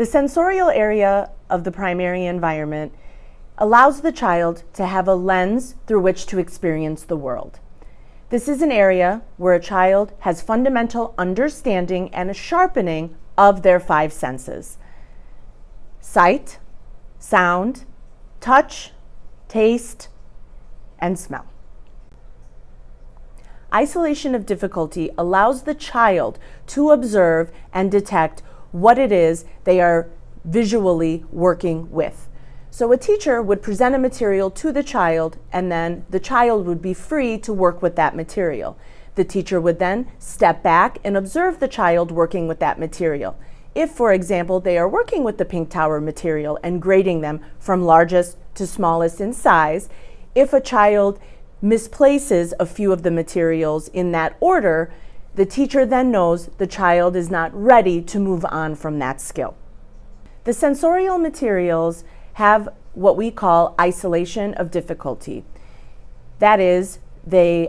The sensorial area of the primary environment allows the child to have a lens through which to experience the world. This is an area where a child has fundamental understanding and a sharpening of their five senses: sight, sound, touch, taste, and smell. Isolation of difficulty allows the child to observe and detect what it is they are visually working with. So a teacher would present a material to the child, and then the child would be free to work with that material. The teacher would then step back and observe the child working with that material. If, for example, they are working with the pink tower material and grading them from largest to smallest in size, if a child misplaces a few of the materials in that order, the teacher then knows the child is not ready to move on from that skill. The sensorial materials have what we call isolation of difficulty. That is, they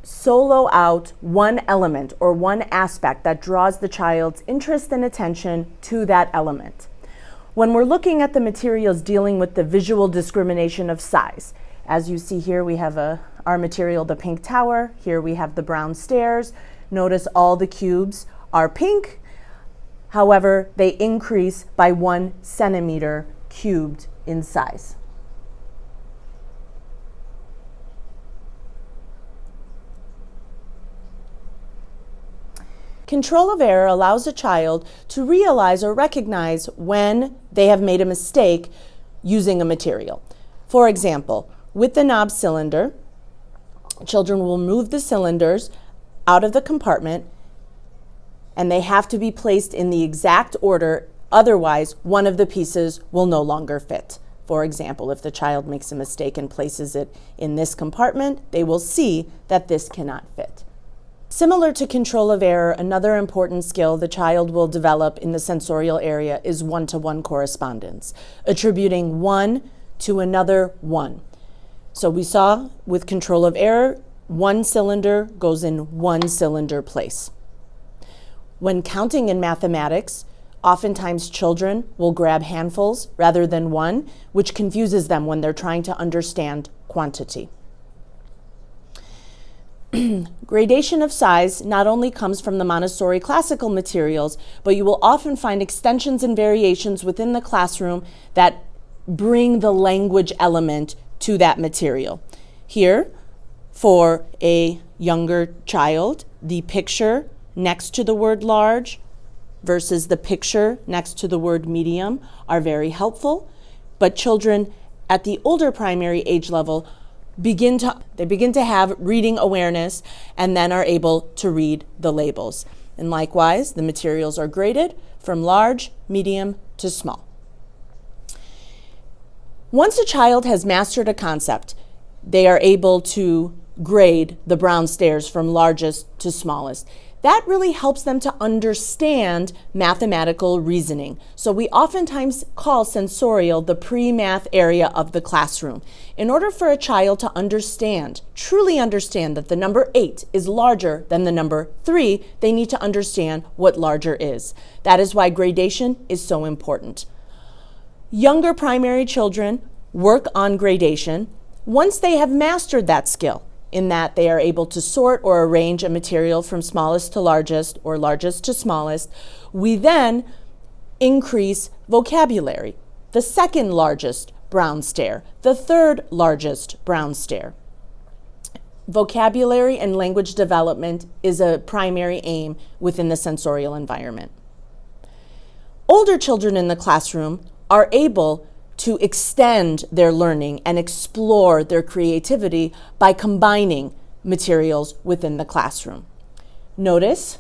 solo out one element or one aspect that draws the child's interest and attention to that element. When we're looking at the materials dealing with the visual discrimination of size, as you see here, we have our material, the pink tower. Here we have the brown stairs. Notice all the cubes are pink. However, they increase by 1 centimeter cubed in size. Control of error allows a child to realize or recognize when they have made a mistake using a material. For example, with the knob cylinder, children will move the cylinders out of the compartment, and they have to be placed in the exact order. Otherwise, one of the pieces will no longer fit. For example, if the child makes a mistake and places it in this compartment, they will see that this cannot fit. Similar to control of error, another important skill the child will develop in the sensorial area is one-to-one correspondence, attributing one to another one. So we saw with control of error, one cylinder goes in one cylinder place. When counting in mathematics, oftentimes children will grab handfuls rather than one, which confuses them when they're trying to understand quantity. Gradation of size not only comes from the Montessori classical materials, but you will often find extensions and variations within the classroom that bring the language element to that material. Here, for a younger child, the picture next to the word large versus the picture next to the word medium are very helpful, but children at the older primary age level begin to have reading awareness and then are able to read the labels. And likewise, the materials are graded from large, medium to small. Once a child has mastered a concept, they are able to grade the brown stairs from largest to smallest. That really helps them to understand mathematical reasoning. So we oftentimes call sensorial the pre-math area of the classroom. In order for a child to understand, truly understand that the number 8 is larger than the number 3, they need to understand what larger is. That is why gradation is so important. Younger primary children work on gradation once they have mastered that skill, in that they are able to sort or arrange a material from smallest to largest or largest to smallest. We then increase vocabulary. The second largest brown stair, the third largest brown stair. Vocabulary and language development is a primary aim within the sensorial environment. Older children in the classroom are able to extend their learning and explore their creativity by combining materials within the classroom. Notice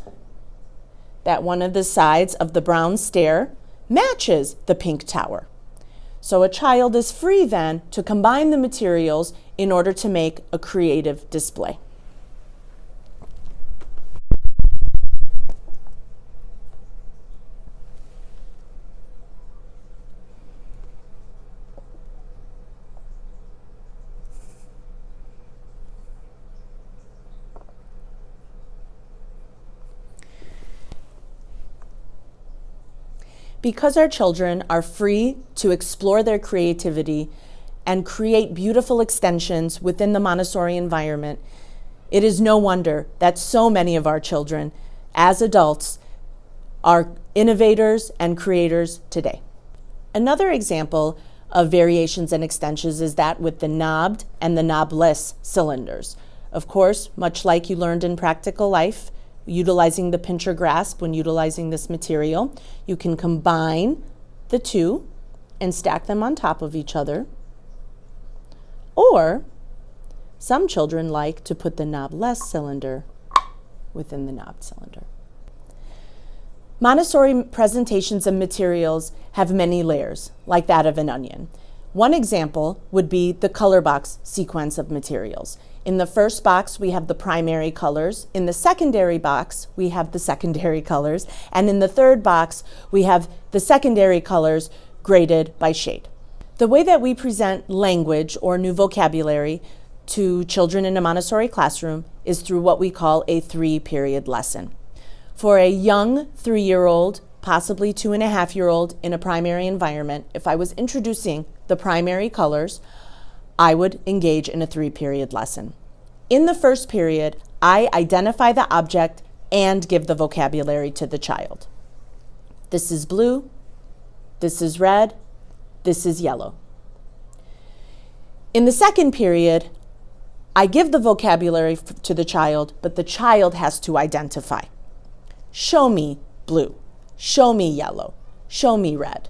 that one of the sides of the brown stair matches the pink tower. So a child is free then to combine the materials in order to make a creative display. Because our children are free to explore their creativity and create beautiful extensions within the Montessori environment, it is no wonder that so many of our children, as adults, are innovators and creators today. Another example of variations and extensions is that with the knobbed and the knobless cylinders. Of course, much like you learned in practical life, utilizing the pincher grasp when utilizing this material, you can combine the two and stack them on top of each other. Or some children like to put the knobless cylinder within the knobbed cylinder. Montessori presentations of materials have many layers, like that of an onion. One example would be the color box sequence of materials. In the first box, we have the primary colors. In the secondary box, we have the secondary colors. And in the third box, we have the secondary colors graded by shade. The way that we present language or new vocabulary to children in a Montessori classroom is through what we call a 3-period lesson. For a young 3-year-old, possibly 2.5-year-old in a primary environment, if I was introducing the primary colors, I would engage in a 3-period lesson. In the first period, I identify the object and give the vocabulary to the child. This is blue, this is red, this is yellow. In the second period, I give the vocabulary to the child, but the child has to identify. Show me blue, show me yellow, show me red.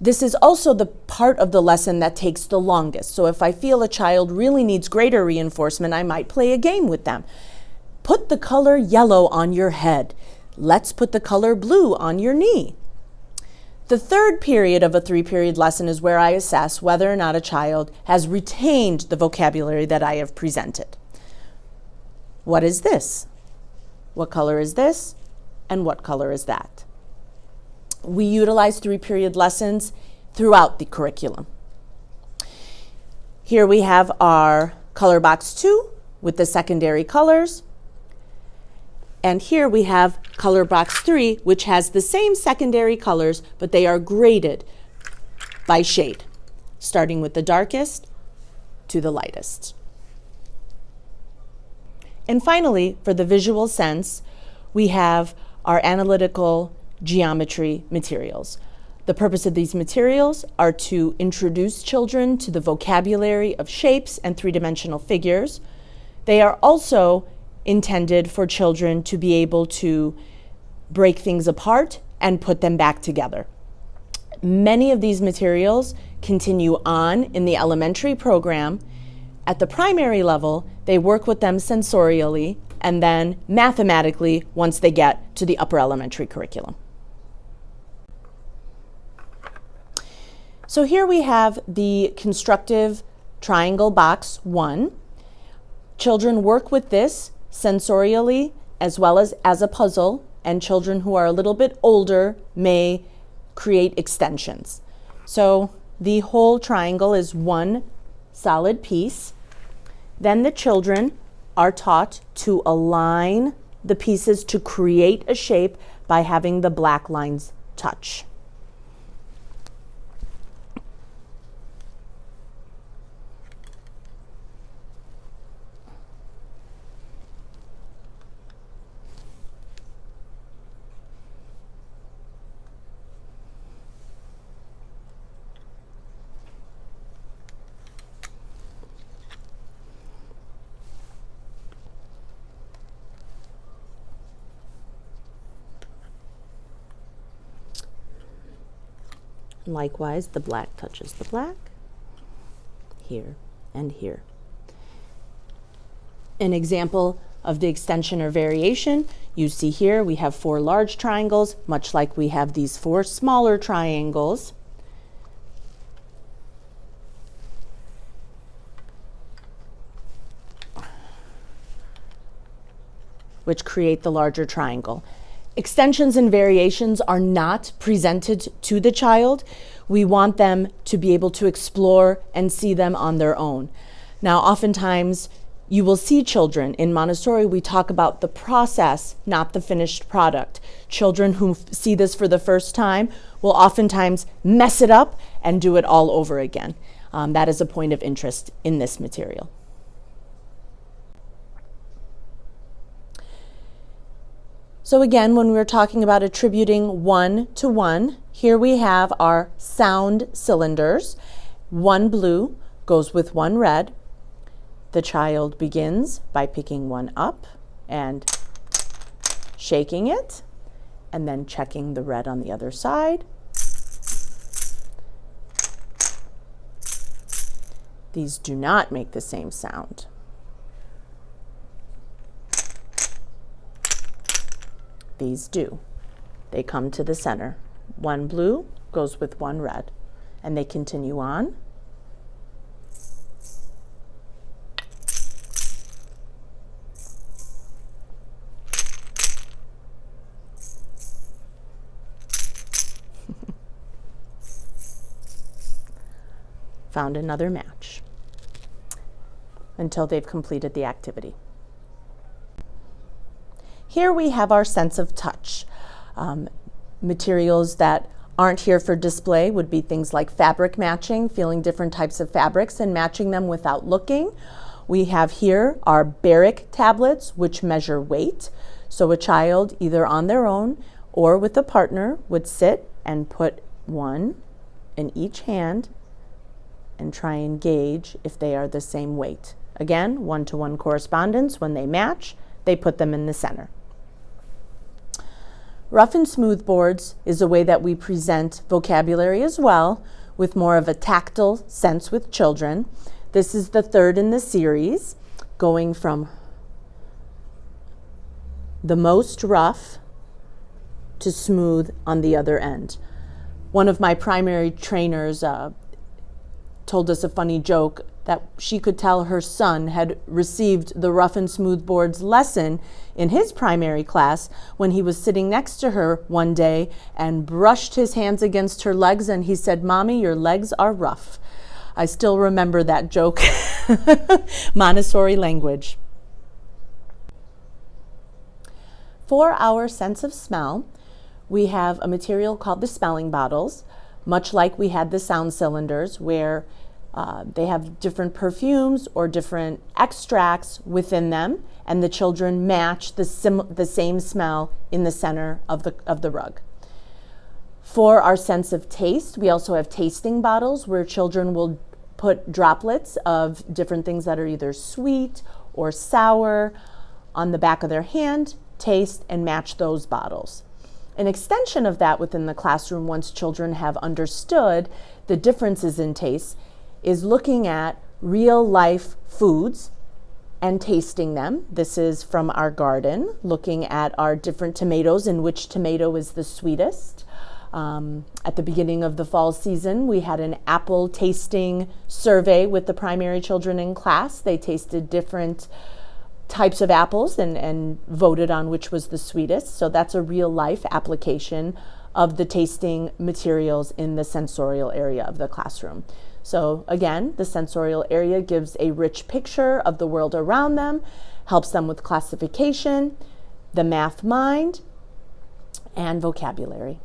This is also the part of the lesson that takes the longest. So if I feel a child really needs greater reinforcement, I might play a game with them. Put the color yellow on your head. Let's put the color blue on your knee. The third period of a 3-period lesson is where I assess whether or not a child has retained the vocabulary that I have presented. What is this? What color is this? And what color is that? We utilize 3-period lessons throughout the curriculum. Here we have our color box 2 with the secondary colors. And here we have color box 3, which has the same secondary colors, but they are graded by shade, starting with the darkest to the lightest. And finally, for the visual sense, we have our analytical geometry materials. The purpose of these materials are to introduce children to the vocabulary of shapes and 3-dimensional figures. They are also intended for children to be able to break things apart and put them back together. Many of these materials continue on in the elementary program. At the primary level, they work with them sensorially and then mathematically once they get to the upper elementary curriculum. So here we have the constructive triangle box 1. Children work with this sensorially as well as a puzzle, and children who are a little bit older may create extensions. So the whole triangle is one solid piece. Then the children are taught to align the pieces to create a shape by having the black lines touch. Likewise, the black touches the black, here and here. An example of the extension or variation, you see here we have 4 large triangles, much like we have these 4 smaller triangles. Which create the larger triangle. Extensions and variations are not presented to the child. We want them to be able to explore and see them on their own. Now, oftentimes, You will see children in Montessori, we talk about the process, not the finished product. Children who see this for the first time will oftentimes mess it up and do it all over again. That is a point of interest in this material. So again, when we're talking about attributing one-to-one, here we have our sound cylinders. One blue goes with one red. The child begins by picking one up and shaking it, and then checking the red on the other side. These do not make the same sound. These do. They come to the center. One blue goes with one red, and they continue on. Found another match until they've completed the activity. Here we have our sense of touch. Materials that aren't here for display would be things like fabric matching, feeling different types of fabrics and matching them without looking. We have here our Barrick tablets, which measure weight. So a child, either on their own or with a partner, would sit and put one in each hand and try and gauge if they are the same weight. Again, one-to-one correspondence. When they match, they put them in the center. Rough and smooth boards is a way that we present vocabulary as well, with more of a tactile sense with children. This is the third in the series, going from the most rough to smooth on the other end. One of my primary trainers told us a funny joke that she could tell her son had received the rough and smooth boards lesson in his primary class when he was sitting next to her one day and brushed his hands against her legs, and he said, "Mommy, your legs are rough." I still remember that joke. Montessori language. For our sense of smell, we have a material called the smelling bottles, much like we had the sound cylinders, where they have different perfumes or different extracts within them, and the children match the same smell in the center of the rug. For our sense of taste, we also have tasting bottles where children will put droplets of different things that are either sweet or sour on the back of their hand, taste, and match those bottles. An extension of that within the classroom, once children have understood the differences in taste, is looking at real life foods and tasting them. This is from our garden, looking at our different tomatoes and which tomato is the sweetest. At the beginning of the fall season, we had an apple tasting survey with the primary children in class. They tasted different types of apples and voted on which was the sweetest. So that's a real life application of the tasting materials in the sensorial area of the classroom. So again, the sensorial area gives a rich picture of the world around them, helps them with classification, the math mind, and vocabulary.